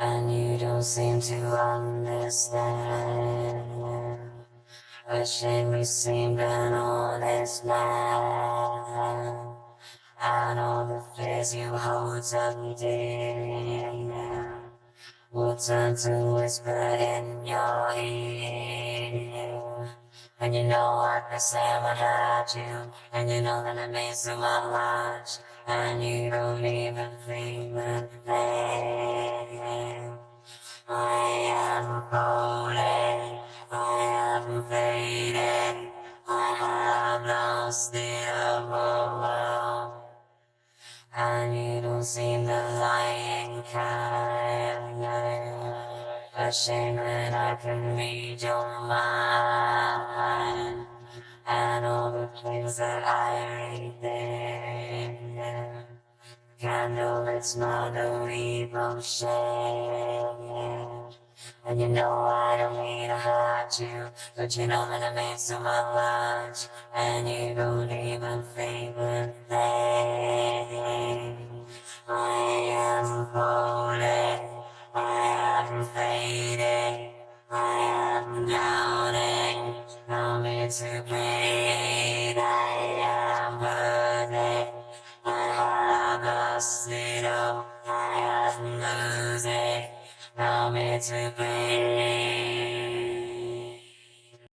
and you don't seem to understand. Ashamed you seem an honest man. I know the fears you hold so dear will turn to whisper in your ear. And you know I can say without you, and you know that it means so much, and you don't even feel a thing. I am falling, I am fading, I have lost the world. And you don't seem the lying kind. Ashamed that I can read your mind, and all the things that I read there. Candle, it's not a evil shade. And you know I don't mean to hurt you, but you know that I mean so much, and you don't even feel a thing. I am falling, I am fading, I am drowning, I'm here to breathe, I am burning, I have lost it all, I am losing, I'm here to breathe.